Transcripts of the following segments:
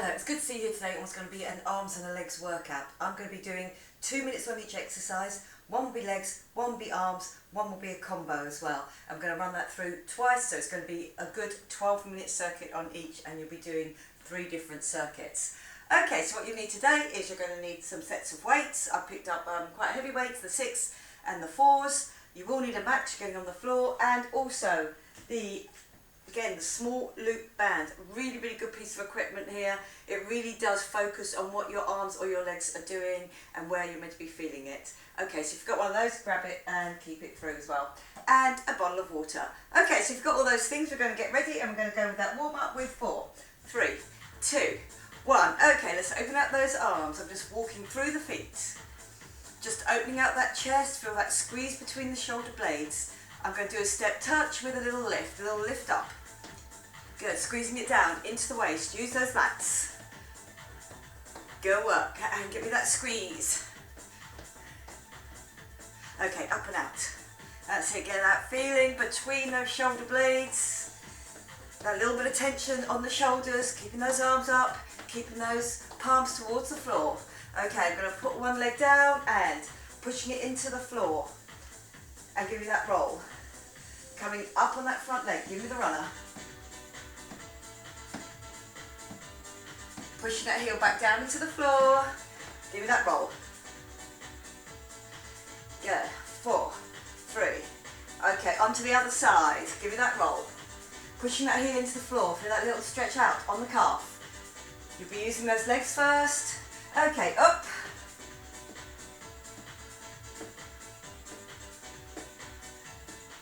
Hello, it's good to see you today on what's going to be an arms and a legs workout. I'm going to be doing 2 minutes on each exercise. One will be legs, one will be arms, one will be a combo as well. I'm going to run that through twice, so it's going to be a good 12-minute circuit on each, and you'll be doing 3 different circuits. Okay, so what you need today is you're going to need some sets of weights. I picked up quite heavy weights, the 6 and the 4s. You will need a mat going on the floor, and also the small loop band. Really good piece of equipment here. It really does focus on what your arms or your legs are doing and where you're meant to be feeling it. Okay, so if you've got one of those, grab it and keep it through as well. And a bottle of water. Okay, so if you've got all those things, we're going to get ready and we're going to go with that warm up with 4, 3, 2, 1. Okay, let's open up those arms. I'm just walking through the feet. Just opening out that chest, feel that squeeze between the shoulder blades. I'm going to do a step touch with a little lift up. Good, squeezing it down into the waist. Use those lats. Go work and give me that squeeze. Okay, up and out. That's it, get that feeling between those shoulder blades. That little bit of tension on the shoulders, keeping those arms up, keeping those palms towards the floor. Okay, I'm going to put one leg down and pushing it into the floor. And give me that roll. Coming up on that front leg, give me the runner. Pushing that heel back down into the floor. Give me that roll. Good. 4, 3. Okay, onto the other side. Give me that roll. Pushing that heel into the floor. Feel that little stretch out on the calf. You'll be using those legs first. Okay, up.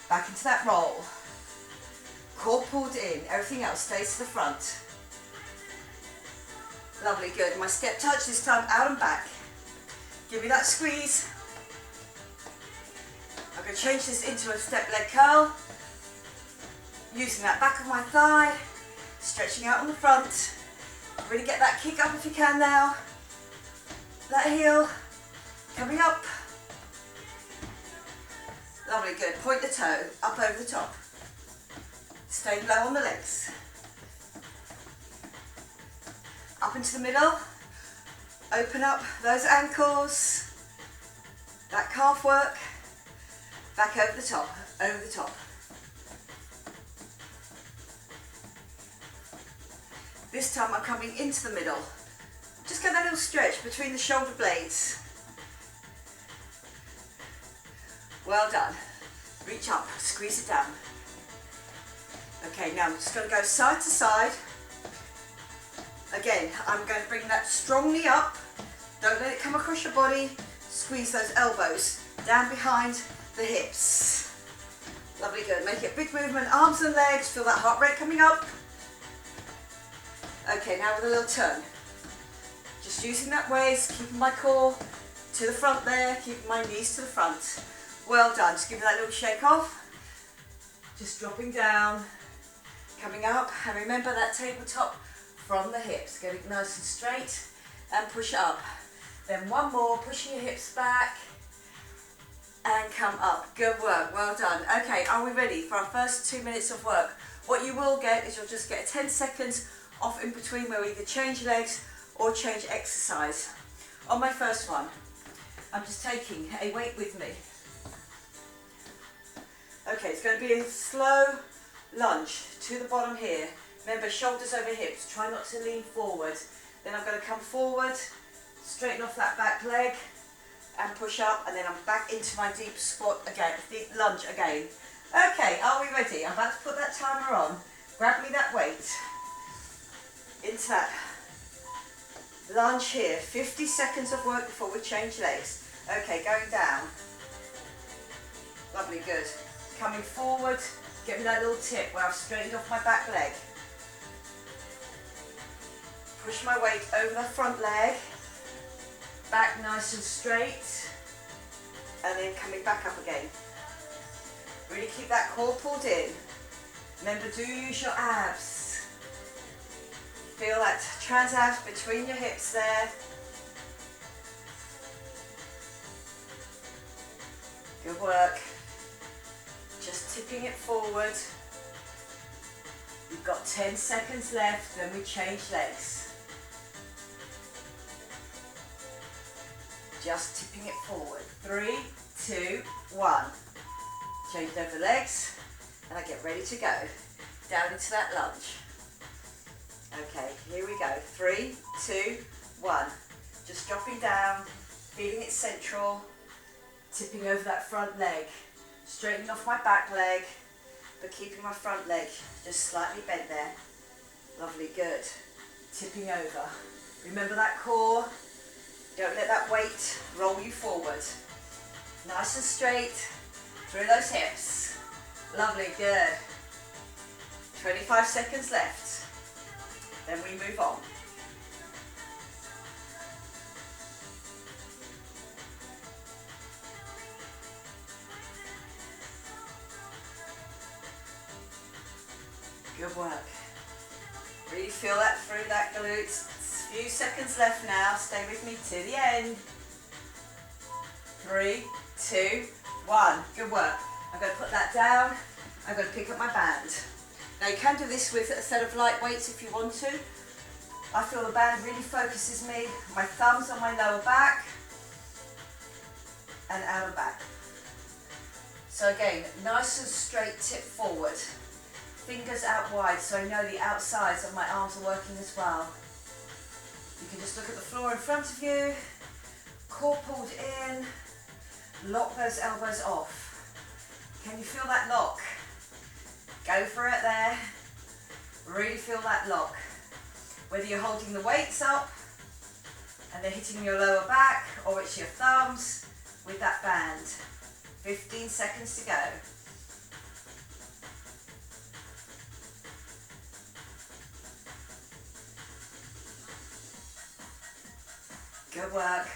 Back into that roll. Core pulled in. Everything else stays to the front. Lovely, good. My step touch this time out and back. Give me that squeeze. I'm going to change this into a step leg curl. Using that back of my thigh. Stretching out on the front. Really get that kick up if you can now. That heel coming up. Lovely, good. Point the toe up over the top. Stay low on the legs. Up into the middle. Open up those ankles. That calf work. Back over the top, over the top. This time I'm coming into the middle. Just get that little stretch between the shoulder blades. Well done. Reach up, squeeze it down. Okay, now I'm just going to go side to side. Again, I'm going to bring that strongly up. Don't let it come across your body. Squeeze those elbows down behind the hips. Lovely, good. Make it a big movement, arms and legs. Feel that heart rate coming up. Okay, now with a little turn. Just using that waist, keeping my core to the front there, keeping my knees to the front. Well done. Just give me that little shake off. Just dropping down, coming up, and remember that tabletop from the hips. Get it nice and straight and push up. Then one more, pushing your hips back and come up. Good work, well done. Okay, are we ready for our first 2 minutes of work? What you will get is you'll just get 10 seconds off in between where we either change legs or change exercise. On my first one, I'm just taking a weight with me. Okay, it's going to be a slow lunge to the bottom here. Remember, shoulders over hips, try not to lean forward. Then I'm going to come forward, straighten off that back leg and push up, and then I'm back into my deep squat again, deep lunge again. Okay, are we ready? I'm about to put that timer on. Grab me that weight. Into that lunge here. 50 seconds of work before we change legs. Okay, going down. Lovely, good. Coming forward, get me that little tip where I've straightened off my back leg. Push my weight over the front leg, back nice and straight, and then coming back up again. Really keep that core pulled in. Remember, do use your abs. Feel that transabs between your hips there. Good work. Just tipping it forward. You've got 10 seconds left, then we change legs. just tipping it forward. 3, 2, 1. Change over the legs, and I get ready to go. Down into that lunge. Okay, here we go. 3, 2, 1. Just dropping down, feeling it central, tipping over that front leg, straightening off my back leg, but keeping my front leg just slightly bent there. Lovely, good. Tipping over. Remember that core. Don't let that weight roll you forward. Nice and straight through those hips. Lovely, good. 25 seconds left. Then we move on. Good work. Really feel that through that glutes. Few seconds left now. Stay with me to the end. 3, 2, 1. Good work. I'm going to put that down. I'm going to pick up my band. Now you can do this with a set of light weights if you want to. I feel the band really focuses me. My thumbs on my lower back and out and back. So again, nice and straight tip forward. Fingers out wide so I know the outsides of my arms are working as well. You can just look at the floor in front of you, core pulled in, lock those elbows off. Can you feel that lock? Go for it there. Really feel that lock. Whether you're holding the weights up and they're hitting your lower back or it's your thumbs with that band. 15 seconds to go. Good work.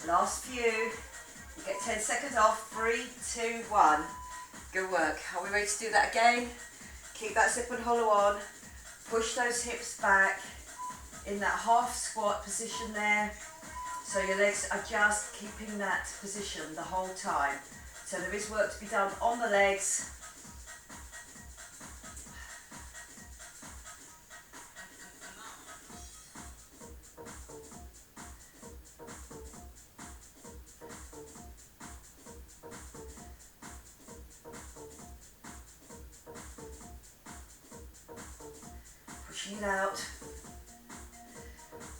Last few. You get 10 seconds off. 3, 2, 1. Good work. Are we ready to do that again? Keep that zip and hollow on. Push those hips back in that half squat position there. So your legs are just keeping that position the whole time. So there is work to be done on the legs. Pushing it out.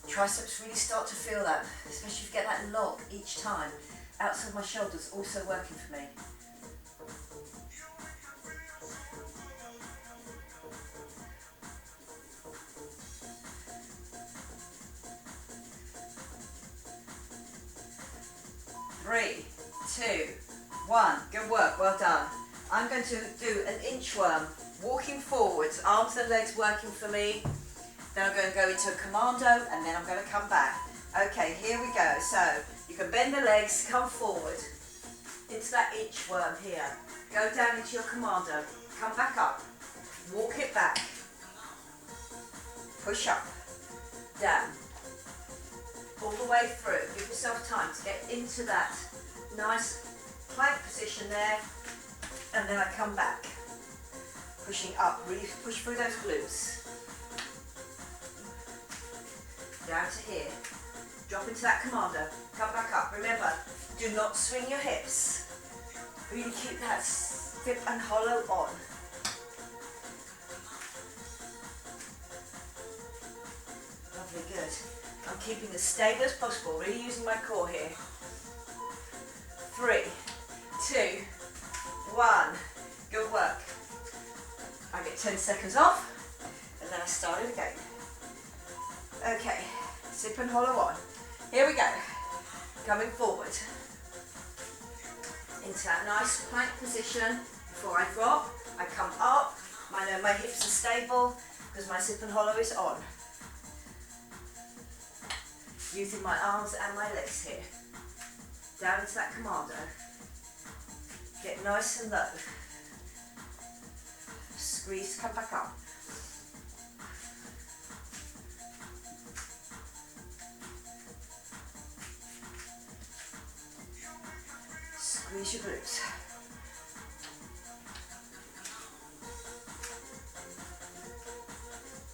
Triceps really start to feel that, especially if you get that lock each time. Outside my shoulders also working for me. Three, 2, 1. Good work, well done. I'm going to do an inchworm, walking forwards, arms and legs working for me. Then I'm going to go into a commando and then I'm going to come back. Okay, here we go. So you can bend the legs, come forward into that inchworm here. Go down into your commando, come back up, walk it back, push up, down, all the way through. Give yourself time to get into that nice plank position there, and then I come back, pushing up, really push through those glutes. Down to here, drop into that commando, come back up. Remember, do not swing your hips. Really keep that zip and hollow on. Lovely, good. I'm keeping as stable as possible, really using my core here. 3, 2, 1. Good work. I get 10 seconds off, and then I start it again. Okay, zip and hollow on. Here we go. Coming forward into that nice plank position. Before I drop, I come up. I know my hips are stable because my zip and hollow is on. Using my arms and my legs here. Down into that commando. Get nice and low. Squeeze, come back up. Squeeze your glutes.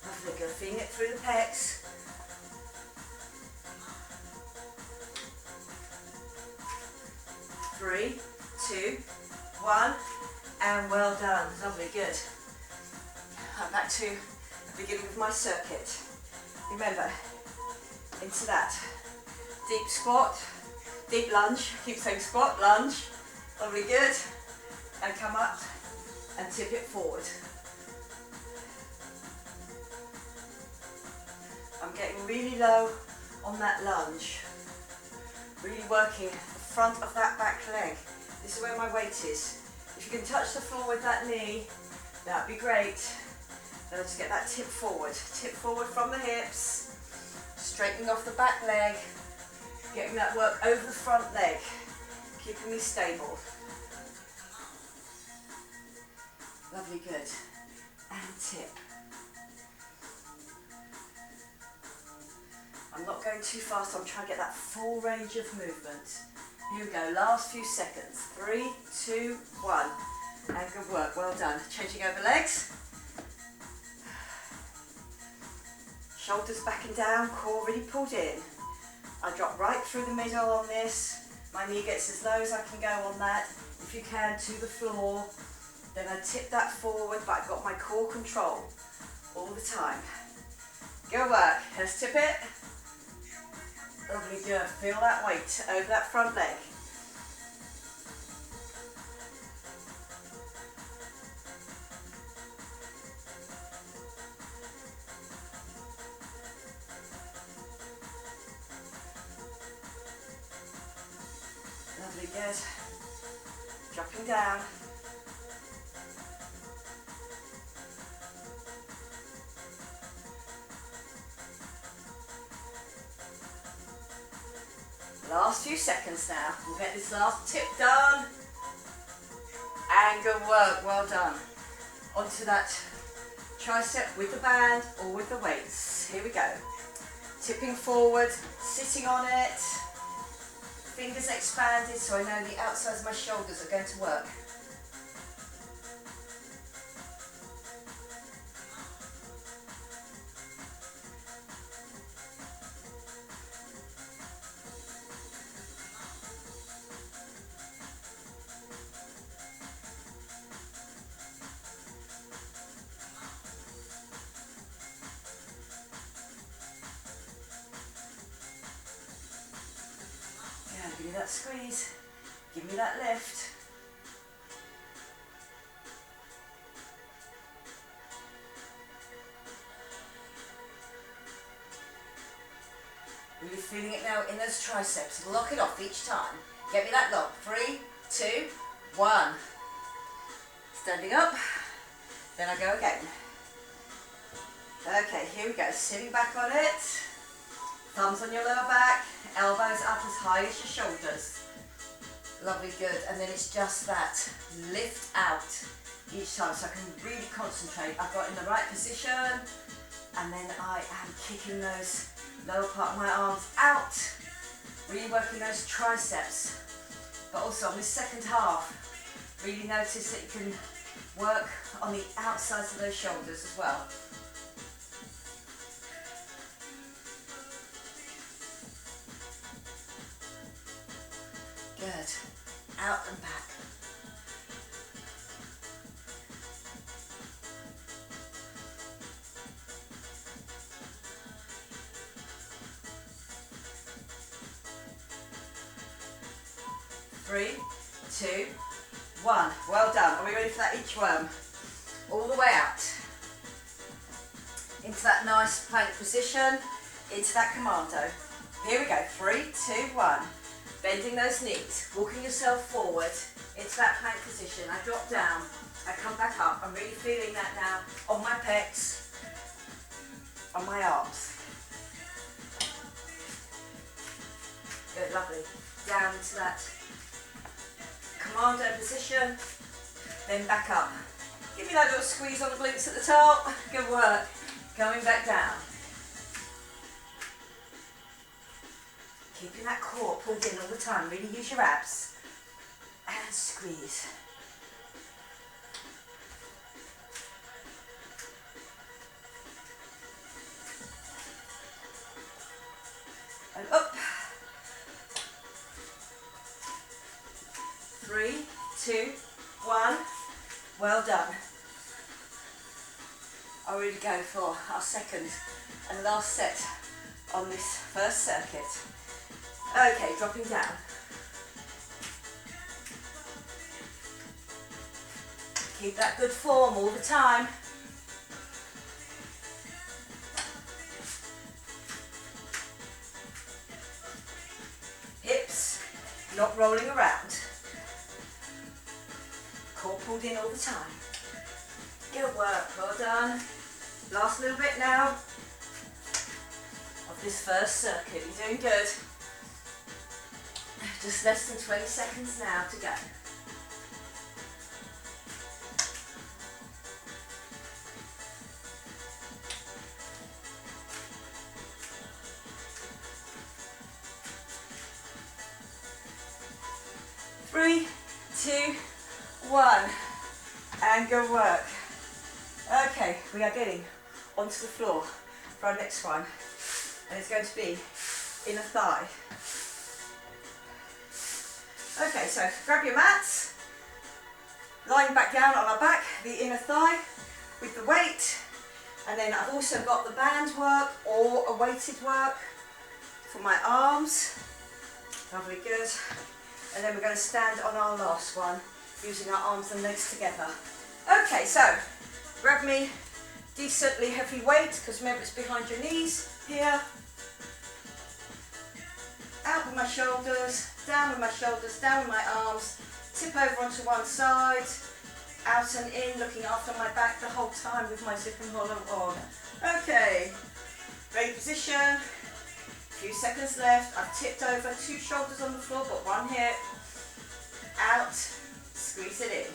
Lovely, good. Feeling it through the pecs. good. I'm back to the beginning of my circuit. Remember, into that deep squat, deep lunge, keep saying squat, lunge, lovely, good, and come up and tip it forward. I'm getting really low on that lunge, really working the front of that back leg. This is where my weight is. If you can touch the floor with that knee, that'd be great. Then I'll just get that tip forward from the hips, straightening off the back leg, getting that work over the front leg, keeping me stable. Lovely, good. And tip. I'm not going too fast, I'm trying to get that full range of movement. Here we go, last few seconds. 3, 2, 1. And good work, well done. Changing over legs. Shoulders back and down, core really pulled in. I drop right through the middle on this. My knee gets as low as I can go on that. If you can, to the floor. Then I tip that forward, but I've got my core control all the time. Good work. Let's tip it. Lovely, good. Feel that weight over that front leg. Lovely, good. Dropping down. Last few seconds now. We'll get this last tip done. And good work, well done. Onto that tricep with the band or with the weights. Here we go. Tipping forward, sitting on it. Fingers expanded so I know the outsides of my shoulders are going to work. Give me that squeeze, give me that lift. Really feeling it now in those triceps. Lock it off each time. Get me that lock. 3, 2, 1. Standing up, then I go again. Okay, here we go. Sitting back on it. Thumbs on your lower back, elbows up as high as your shoulders. Lovely, good. And then it's just that lift out each time so I can really concentrate. I've got in the right position and then I am kicking those lower part of my arms out, really working those triceps. But also on this second half, really notice that you can work on the outsides of those shoulders as well. Good. Out and back. Three, 2, 1. Well done. Are we ready for that inchworm? All the way out. Into that nice plank position. Into that commando. Here we go. 3, 2, 1. Bending those knees, walking yourself forward into that plank position. I drop down, I come back up. I'm really feeling that now on my pecs, on my arms. Good, lovely. Down into that commando position, then back up. Give me that little squeeze on the glutes at the top. Good work. Coming back down. Keeping that core pulled in all the time. Really use your abs. And squeeze. And up. 3, 2, 1. Well done. are ready to go for our second and last set on this first circuit. Okay, dropping down. Keep that good form all the time. Hips not rolling around. Core pulled in all the time. Good work, well done. Last little bit now of this first circuit. You're doing good. Just less than 20 seconds now to go. Three, two, one, and good work. Okay, we are getting onto the floor for our next one, and it's going to be inner thigh. Okay, so grab your mats, lying back down on our back, the inner thigh with the weight, and then I've also got the band work or a weighted work for my arms. Lovely, good. And then we're going to stand on our last one, using our arms and legs together. Okay, so grab me decently heavy weight, because remember it's behind your knees here. Out with my shoulders, down with my shoulders, down with my arms, tip over onto one side, out and in, looking after my back the whole time with my zip and hollow on. Okay, ready position. Few seconds left. I've tipped over, 2 shoulders on the floor, but 1 hip. Out, squeeze it in.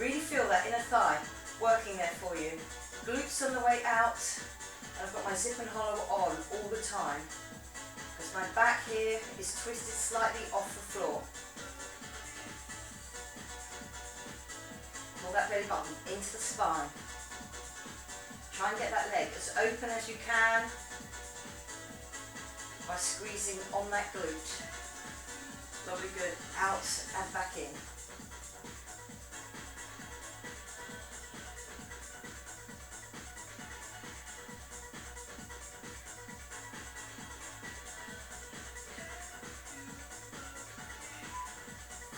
Really feel that inner thigh working there for you. Glutes on the way out, and I've got my zip and hollow on all the time, because my back here is twisted slightly off the floor. Pull that belly button into the spine. Try and get that leg as open as you can, by squeezing on that glute. Lovely, good. Out and back in.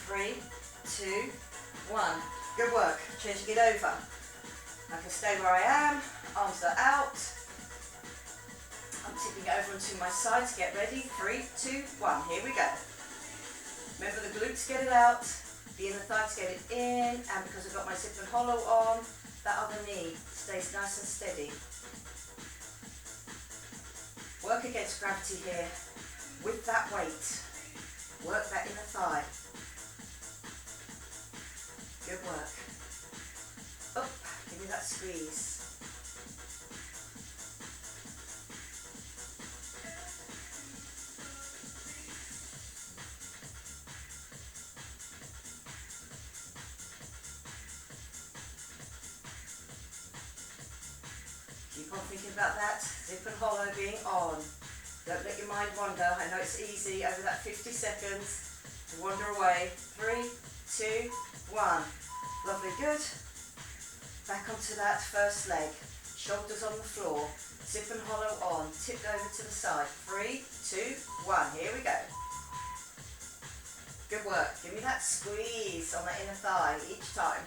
Three, two, one. Good work. Changing it over. I can stay where I am. Arms are out. I'm tipping over onto my side to get ready. 3, 2, 1. Here we go. Remember the glutes, get it out. The inner thighs, get it in. And because I've got my zip and hollow on, that other knee stays nice and steady. Work against gravity here with that weight. Work that inner thigh. Good work. Up, give me that squeeze. Keep on thinking about that zip and hollow being on. Don't let your mind wander. I know it's easy over that 50 seconds to wander away. 3, 2, 1. Lovely, good. Back onto that first leg. Shoulders on the floor. Zip and hollow on. Tipped over to the side. 3, 2, 1. Here we go. Good work. Give me that squeeze on that inner thigh each time.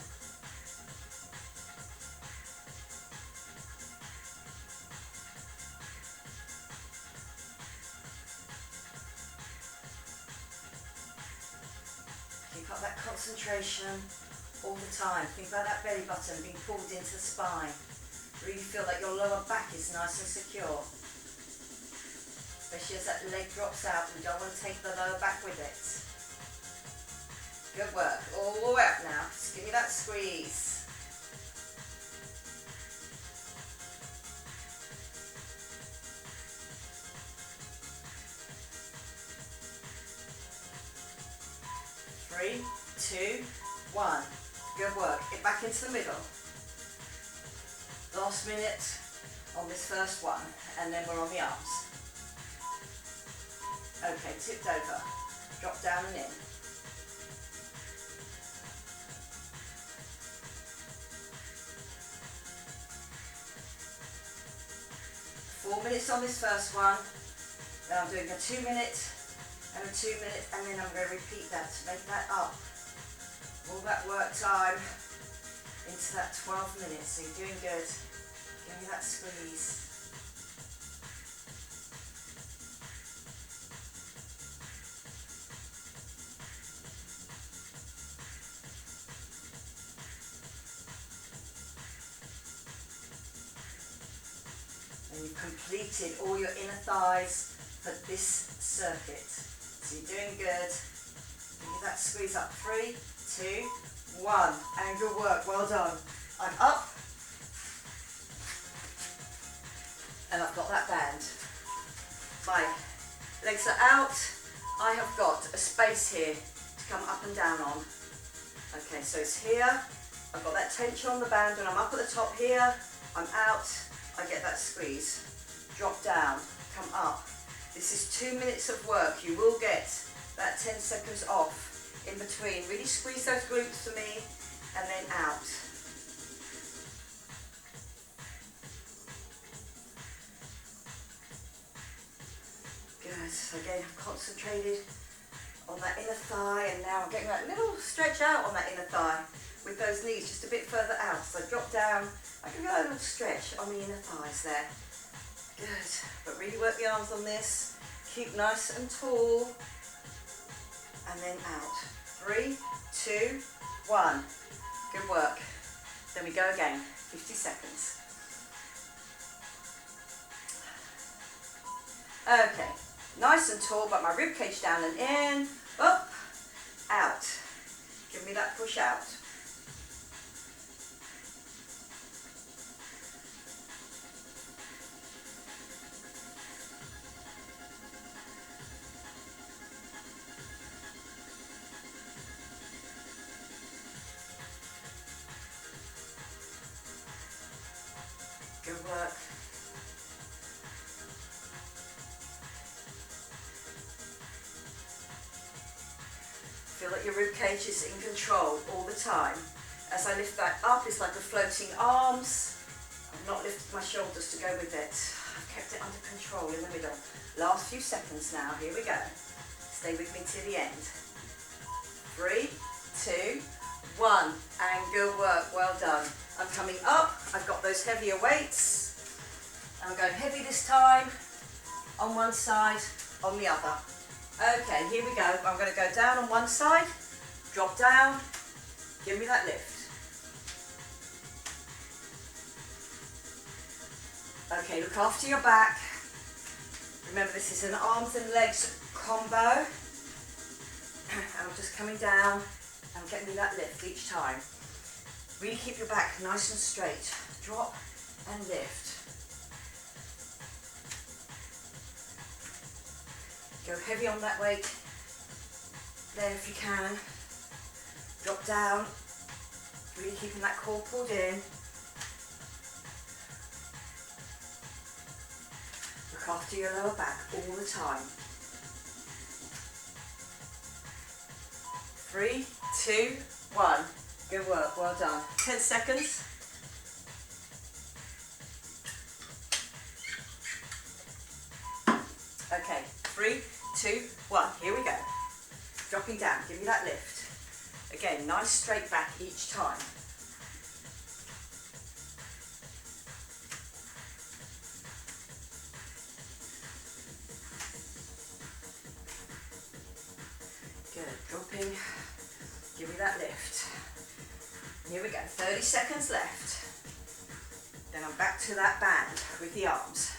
Keep up that concentration all the time. Think about that belly button being pulled into the spine. Really feel that your lower back is nice and secure. Especially as that leg drops out, we don't want to take the lower back with it. Good work. All the way up now. Just give me that squeeze. Three, 2, 1. Good work. Get back into the middle. Last minute on this first one, and then we're on the arms. Okay, tipped over. Drop down and in. 4 minutes on this first one, then I'm doing a 2 minute and a 2 minute, and then I'm going to repeat that to make that up. All that work time into that 12 minutes, so you're doing good. Give me that squeeze. And you've completed all your inner thighs for this circuit. So you're doing good. Give me that squeeze up. 3, 2, 1. And good work. Well done. I'm up. And I've got that band. My legs are out. I have got a space here to come up and down on. Okay, so it's here. I've got that tension on the band, and I'm up at the top here. I'm out. I get that squeeze, drop down, come up. This is 2 minutes of work. You will get that 10 seconds off in between. Really squeeze those glutes for me, and then out. Good. So again, I'm concentrated on that inner thigh, and now I'm getting that little stretch out on that inner thigh with those knees just a bit further out. So drop down. I can get a little stretch on the inner thighs there. Good. But really work the arms on this. Keep nice and tall. And then out. 3, 2, 1. Good work. Then we go again. 50 seconds. Okay. Nice and tall, but my rib cage down and in. Up. Out. Give me that push out. Good work. Feel that your rib cage is in control all the time. As I lift that up, it's like a floating arms. I've not lifted my shoulders to go with it. I've kept it under control in the middle. Last few seconds now. Here we go. Stay with me to the end. 3, 2, 1. And good work. Well done. I'm coming up. I've got those heavier weights. I'm going heavy this time. On one side, on the other. Okay, here we go. I'm going to go down on one side, drop down, give me that lift. Okay, look after your back. Remember, this is an arms and legs combo. I'm just coming down and getting me that lift each time. Really keep your back nice and straight. Drop and lift. Go heavy on that weight there if you can. Drop down, really keeping that core pulled in. Look after your lower back all the time. 3, 2, 1. Good work, well done. 10 seconds. Okay, 3, 2, 1. Here we go. Dropping down. Give me that lift. Again, nice straight back each time. Good. Dropping. Give me that lift. Here we go. 30 seconds left. Then I'm back to that band with the arms.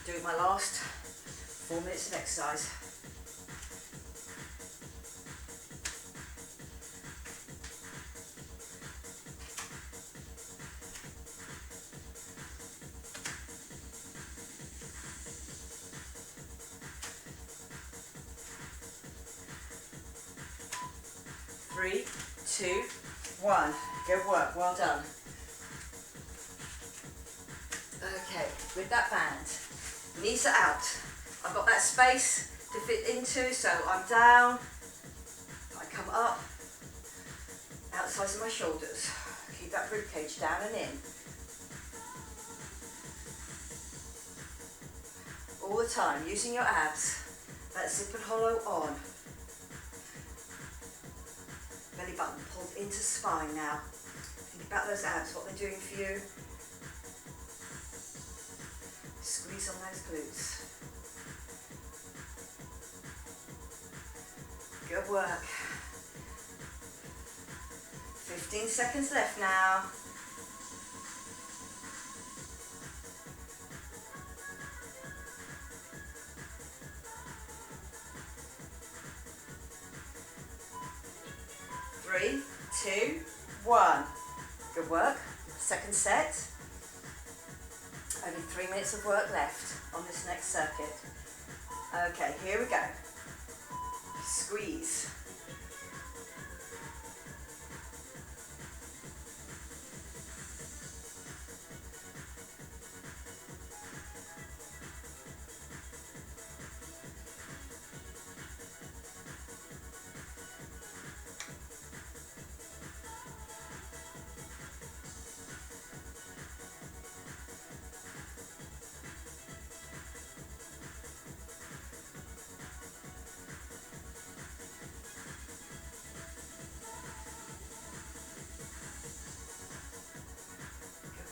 Doing my last 4 minutes of exercise. Three, 2, 1. Good work. Well done. Okay, with that band, knees are out. I've got that space to fit into, so I'm down, I come up, outsides of my shoulders. Keep that rib cage down and in. the time, using your abs. That zip and hollow on. Belly button pulled into spine now. Think about those abs, what they're doing for you. Squeeze on those glutes. Good work. 15 seconds left now. Three, two, one. Good work. Second set. Only 3 minutes of work left on this next circuit. Okay, here we go. Squeeze.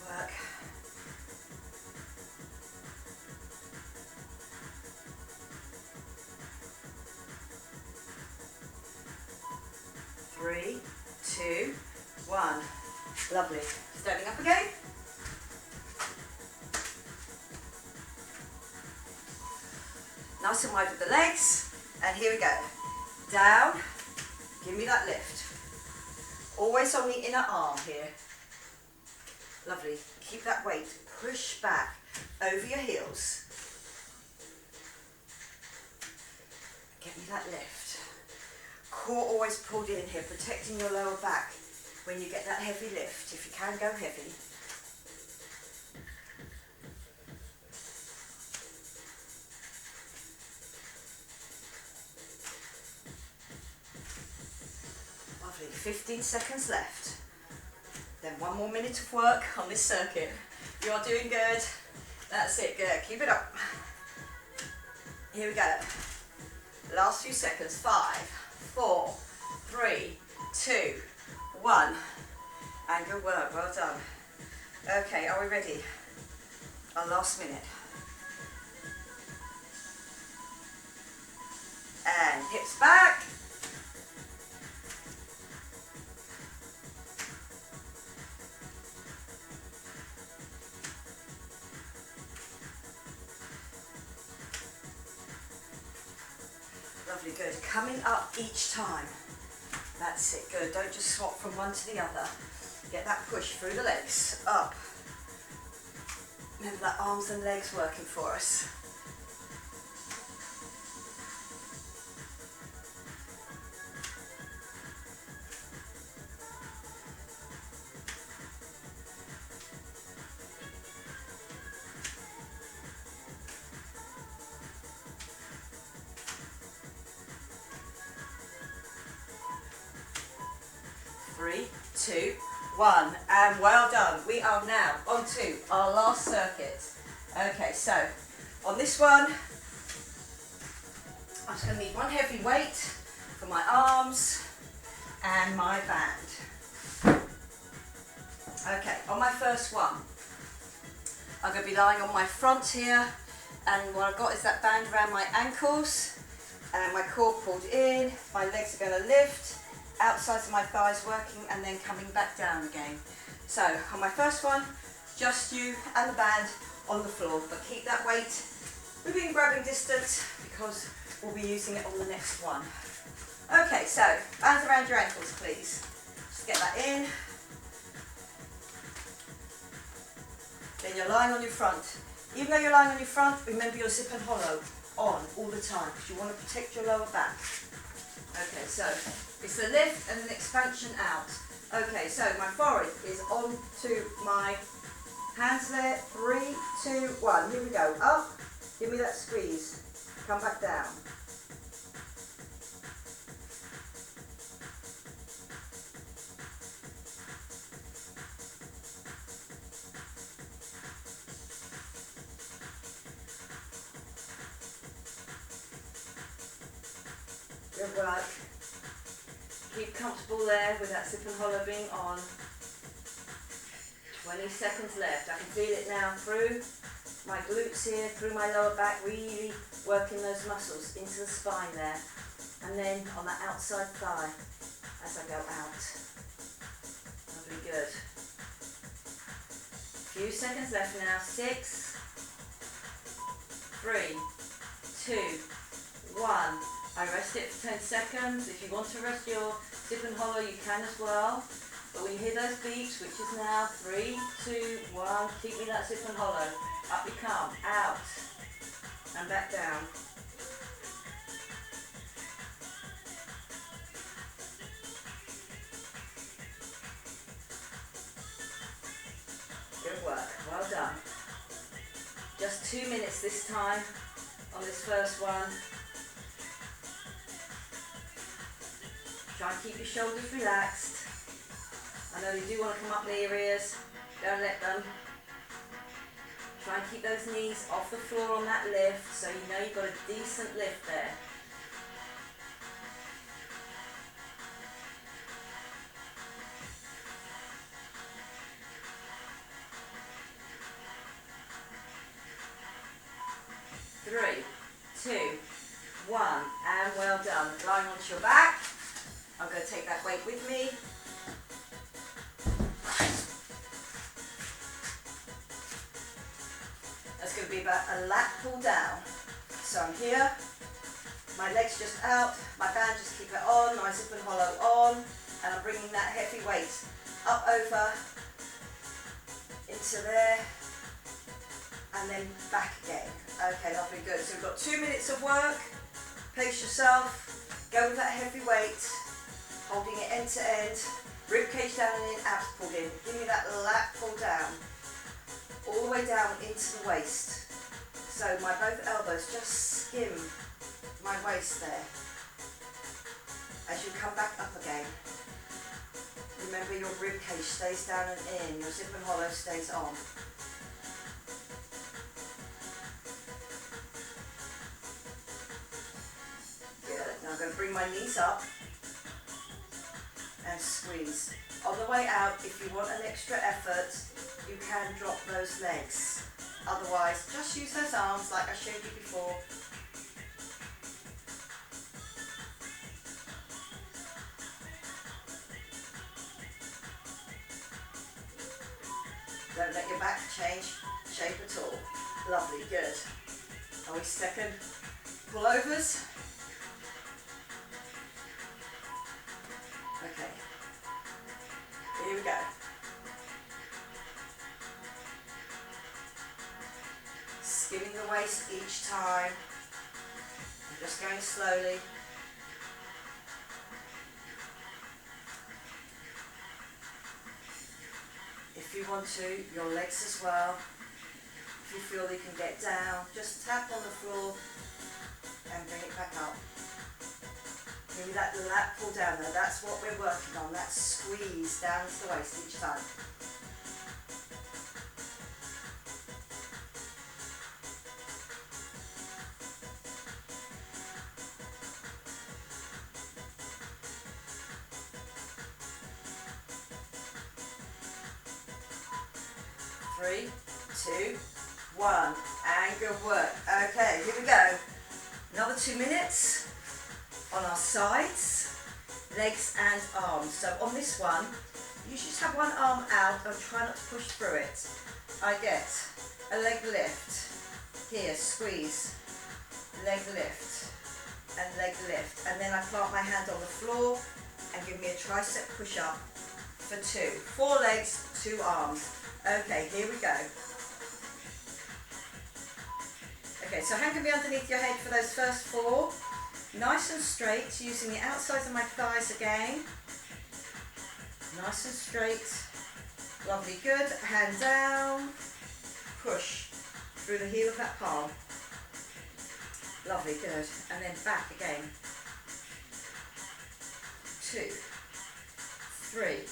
Work. Three, two, one. Lovely. Standing up again. Nice and wide with the legs. And here we go. Down. Give me that lift. Always on the inner arm here. Lovely. Keep that weight. Push back over your heels. Get me that lift. Core always pulled in here, protecting your lower back when you get that heavy lift. If you can, go heavy. Lovely. 15 seconds left. Then 1 more minute of work on this circuit. You are doing good. That's it, good. Keep it up. Here we go. Last few seconds. 5, 4, 3, 2, 1. And good work, well done. Okay, are we ready? Our last minute. And hips back. Lovely, good. Coming up each time. That's it, good. Don't just swap from one to the other. Get that push through the legs, up. Remember that arms and legs working for us. Three, two, one, and well done. We are now on to our last circuit. Okay, so on this one, I'm just going to need one heavy weight for my arms and my band. Okay, on my first one, I'm going to be lying on my front here, and what I've got is that band around my ankles, and my core pulled in, my legs are going to lift, outsides of my thighs working, and then coming back down again. So on my first one, just you and the band on the floor, but keep that weight within grabbing distance because we'll be using it on the next one. Okay, so bands around your ankles, please. Just get that in. Then you're lying on your front. Even though you're lying on your front, remember your zip and hollow on all the time because you want to protect your lower back. Okay, so it's a lift and an expansion out. Okay, so my forehead is on to my hands there. 3, 2, 1. Here we go. Up. Give me that squeeze. Come back down. Good work. Keep comfortable there with that zip and hollow being on. 20 seconds left. I can feel it now through my glutes here, through my lower back, really working those muscles into the spine there. And then on the outside thigh as I go out. That'll be good. Few seconds left now. 6, 3, 2, 1. I rest it for 10 seconds. If you want to rest your zip and hollow, you can as well. But when you hear those beeps, which is now 3, 2, 1, keep me that zip and hollow. Up you come, out, and back down. Good work, well done. Just 2 minutes this time on this first one. Try and keep your shoulders relaxed. I know you do want to come up near your ears, don't let them. Try and keep those knees off the floor on that lift so you know you've got a decent lift there. Three, two, one, and well done. Lying onto your back. I'm going to take that weight with me. That's going to be about a lat pull down. So I'm here, my legs just out, my band just keep it on, my zip and hollow on, and I'm bringing that heavy weight up over into there, and then back again. Okay, lovely, good. So we've got 2 minutes of work. Pace yourself, go with that heavy weight, holding it end to end, rib cage down and in, abs pulled in. Give me that lat pull down, all the way down into the waist. So my both elbows just skim my waist there. As you come back up again, remember your rib cage stays down and in, your zip and hollow stays on. Good. Now I'm going to bring my knees up and squeeze. On the way out, if you want an extra effort, you can drop those legs. Otherwise, just use those arms like I showed you before. Don't let your back change shape at all. Lovely, good. Are we second pullovers? Okay. Here we go. Skimming the waist each time. I'm just going slowly. If you want to, your legs as well. If you feel you can get down, just tap on the floor and bring it back up. Give me that lat pull down there. That's what we're working on. That squeeze down to the waist each time. Three, two, one, and good work. Okay, here we go. Another 2 minutes on our sides, legs and arms. So on this one, you just have one arm out and try not to push through it. I get a leg lift, here, squeeze, leg lift, and then I plant my hand on the floor and give me a tricep push up for 2. 4 legs, 2 arms. Okay, here we go. Okay, so hand can be underneath your head for those first 4. Nice and straight, using the outsides of my thighs again. Nice and straight. Lovely, good. Hand down. Push through the heel of that palm. Lovely, good. And then back again. 2, 3,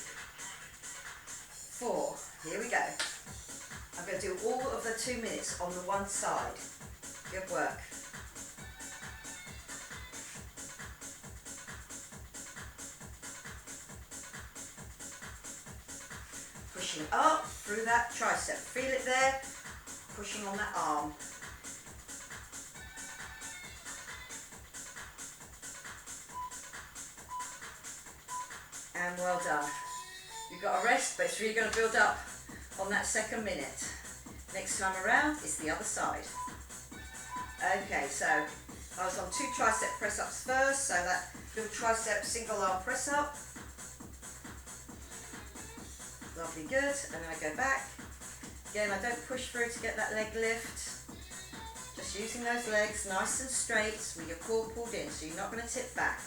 4. Here we go. I'm going to do all of the 2 minutes on the one side. Good work. pushing up through that tricep. Feel it there, pushing on that arm. And well done. You've got a rest, but it's really going to build up on that second minute. Next time around, it's the other side. Okay, so I was on 2 tricep press-ups first, so that little tricep single arm press-up. Lovely, good. And then I go back. Again, I don't push through to get that leg lift. Just using those legs nice and straight with your core pulled in, so you're not going to tip back.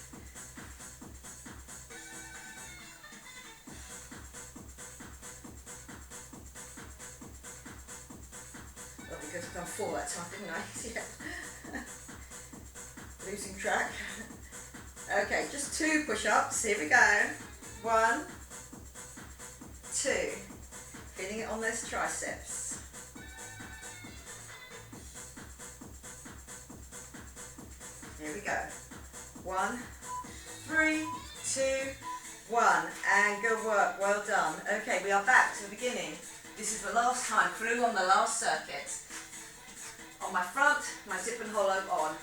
Because I've done 4 that time, didn't I? Yeah. Losing track. Okay, just 2 push-ups. Here we go. 1, 2. Feeling it on those triceps. Here we go. 1, 3, 2, 1. And good work. Well done. Okay, we are back to the beginning. This is the last time through on the last circuit. On my front, my zip and hollow on.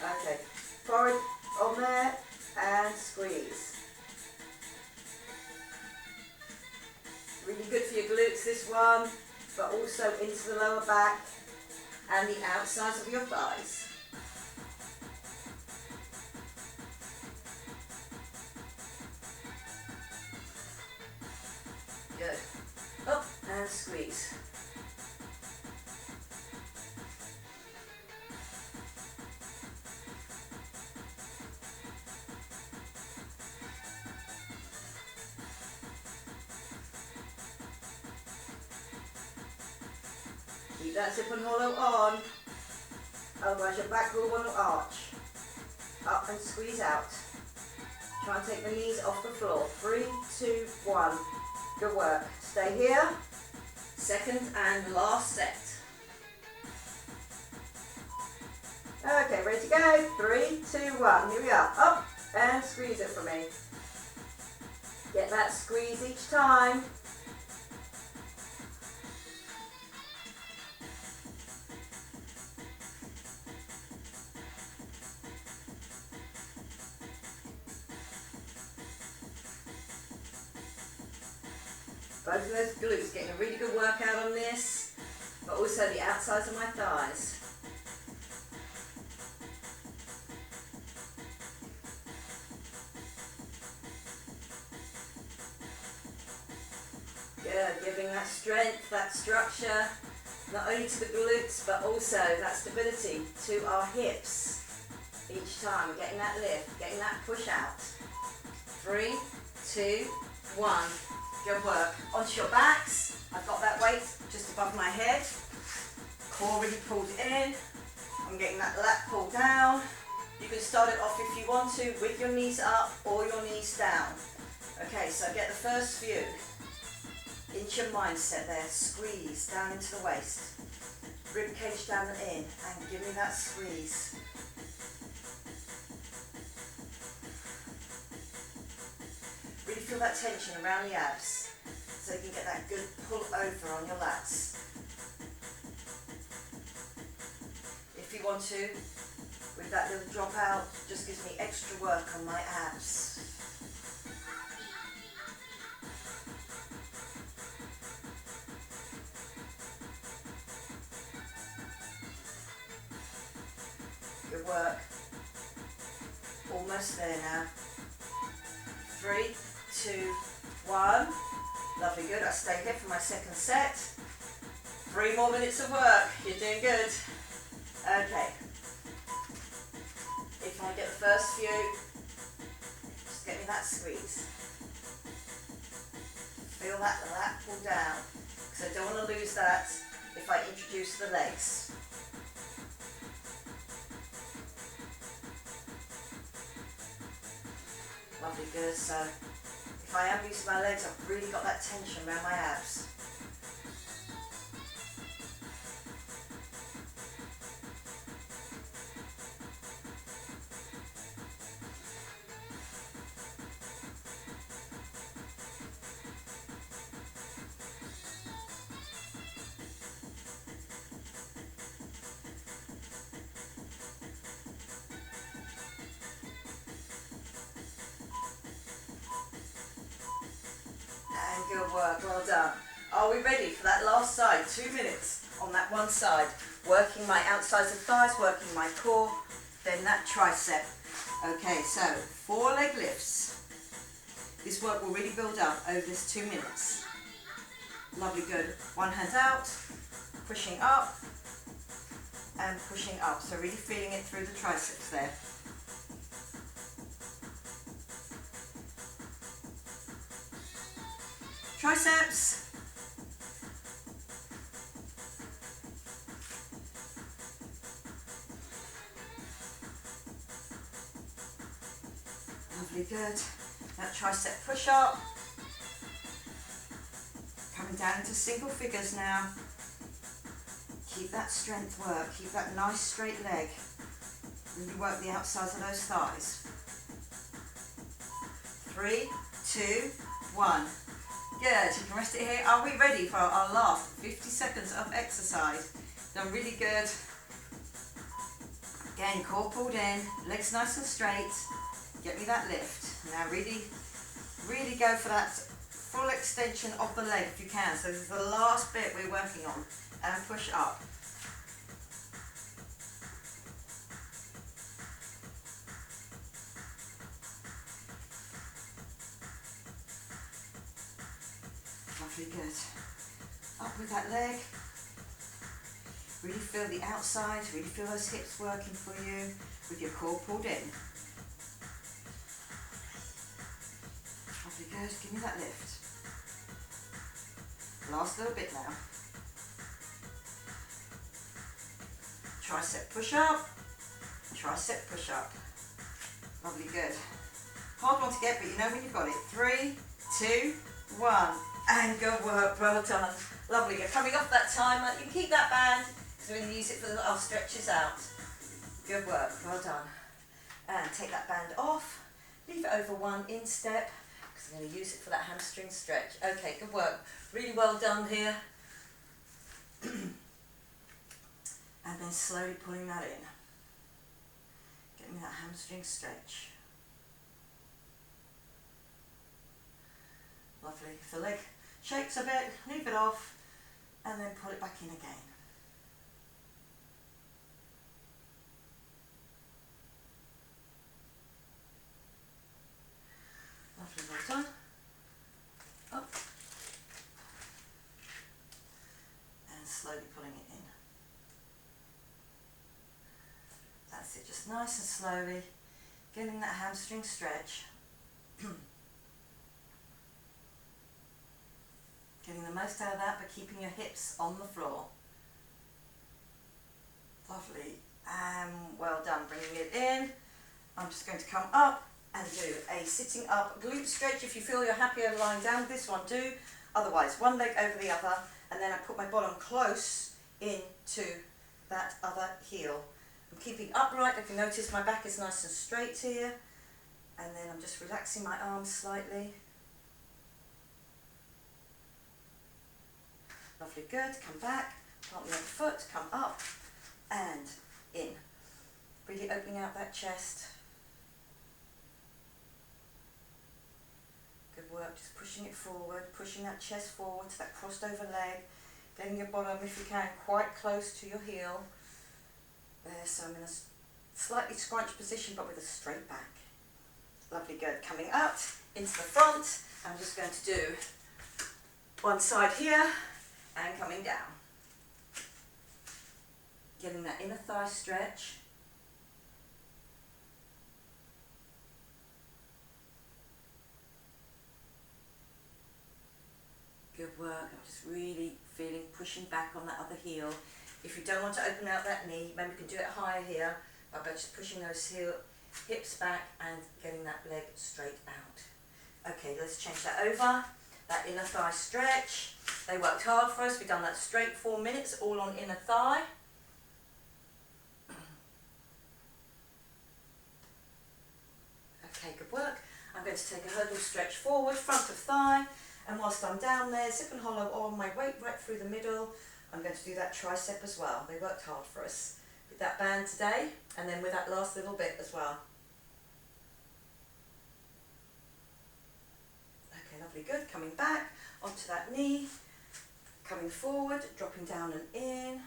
Okay, forward on there and squeeze. Really good for your glutes, this one, but also into the lower back and the outsides of your thighs. Good. Up and squeeze. Keep that zip and hollow on, otherwise your back will want to arch. Up and squeeze out. Try and take the knees off the floor. 3, 2, 1. Good work. Stay here. Second and last set. Okay, ready to go. 3, 2, 1. Here we are. Up and squeeze it for me. Get that squeeze each time. Both of those glutes getting a really good workout on this, but also the outsides of my thighs. Good, giving that strength, that structure, not only to the glutes, but also that stability to our hips each time. We're getting that lift, getting that push out. 3, 2, 1. Good work. Onto your backs. I've got that weight just above my head. Core really pulled in. I'm getting that lat pulled down. You can start it off if you want to with your knees up or your knees down. Okay, so get the first few. Into your mindset there. Squeeze down into the waist. Rib cage down and in. And give me that squeeze. Really feel that tension around the abs so you can get that good pull over on your lats. If you want to, with that little drop out, just gives me extra work on my abs. Good work. Almost there now. 3, 2, 1. Lovely, good. I stay here for my second set. 3 more minutes of work. You're doing good. Okay. If I get the first few, just get me that squeeze. Feel that lat pull down, because I don't want to lose that if I introduce the legs. Lovely, good. So if I am using my legs, I've really got that tension around my abs. Good work, well done. Are we ready for that last side? 2 minutes on that one side. Working my outsides of thighs, working my core, then that tricep. Okay, so 4 leg lifts. This work will really build up over this 2 minutes. Lovely, good. One hand out, pushing up, and pushing up. So really feeling it through the triceps there. Triceps. Lovely, good. That tricep push up. Coming down into single figures now. Keep that strength work, keep that nice straight leg. Really work the outsides of those thighs. 3, 2, 1. Good, you can rest it here. Are we ready for our last 50 seconds of exercise? Done really good. Again, core pulled in, legs nice and straight. Get me that lift. Now really, really go for that full extension of the leg if you can. So this is the last bit we're working on. And push up. Lovely, good. Up with that leg. Really feel the outside, really feel those hips working for you with your core pulled in. Lovely, good. Give me that lift. Last little bit now. Tricep push up, tricep push up. Lovely, good. Hard one to get, but you know when you've got it. 3, 2, 1. And good work, well done. Lovely, you're coming off that timer. You can keep that band, so we're going to use it for the little stretches out. Good work, well done. And take that band off. Leave it over one instep, because I'm going to use it for that hamstring stretch. Okay, good work. Really well done here. And then slowly pulling that in. Get me that hamstring stretch. Lovely. If the leg shakes a bit, leave it off and then pull it back in again. Lovely, well done. Up. And slowly pulling it in. That's it, just nice and slowly, getting that hamstring stretch. Getting the most out of that, but keeping your hips on the floor. Lovely, and well done. Bringing it in. I'm just going to come up and do a sitting up glute stretch. If you feel you're happier lying down with this one, do. Otherwise, one leg over the other, and then I put my bottom close into that other heel. I'm keeping upright. If you notice, my back is nice and straight here. And then I'm just relaxing my arms slightly. Lovely, good. Come back, plant the other foot, come up and in. Really opening out that chest. Good work, just pushing it forward, pushing that chest forward to that crossed over leg. Getting your bottom, if you can, quite close to your heel. There, so I'm in a slightly scrunched position but with a straight back. Lovely, good. Coming up into the front. I'm just going to do one side here and coming down. Getting that inner thigh stretch. Good work. I'm just really feeling pushing back on that other heel. If you don't want to open out that knee, maybe you can do it higher here by just pushing those hips back and getting that leg straight out. Okay, let's change that over. That inner thigh stretch. They worked hard for us. We've done that straight 4 minutes, all on inner thigh. Okay, good work. I'm going to take a hurdle stretch forward, front of thigh, and whilst I'm down there, zip and hollow all my weight right through the middle, I'm going to do that tricep as well. They worked hard for us with that band today, and then with that last little bit as well. Okay, lovely, good. Coming back onto that knee, coming forward, dropping down and in.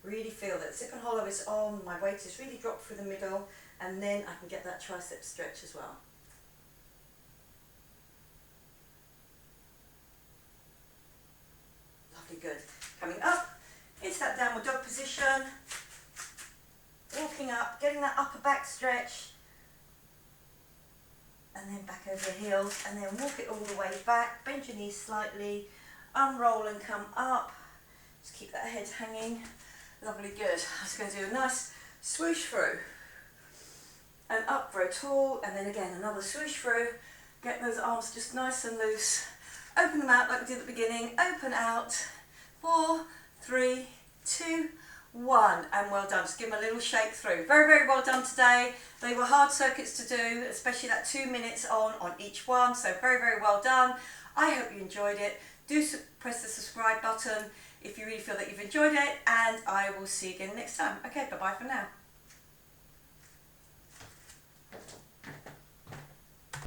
Really feel that zip and hollow is on, my weight is really dropped through the middle, and then I can get that tricep stretch as well. Lovely, good. Coming up into that downward dog position, walking up, getting that upper back stretch, and then back over the heels, and then walk it all the way back, bend your knees slightly, unroll and come up, just keep that head hanging. Lovely, good. I'm just going to do a nice swoosh through and up, grow tall, and then again another swoosh through. Get those arms just nice and loose. Open them out like we did at the beginning. Open out. 4, 3, 2, 1, and well done. Just give them a little shake through. Very, very well done today. They were hard circuits to do, especially that 2 minutes on each one. So very, very well done. I hope you enjoyed it. Do press the subscribe button if you really feel that you've enjoyed it, and I will see you again next time. Okay, bye-bye for now.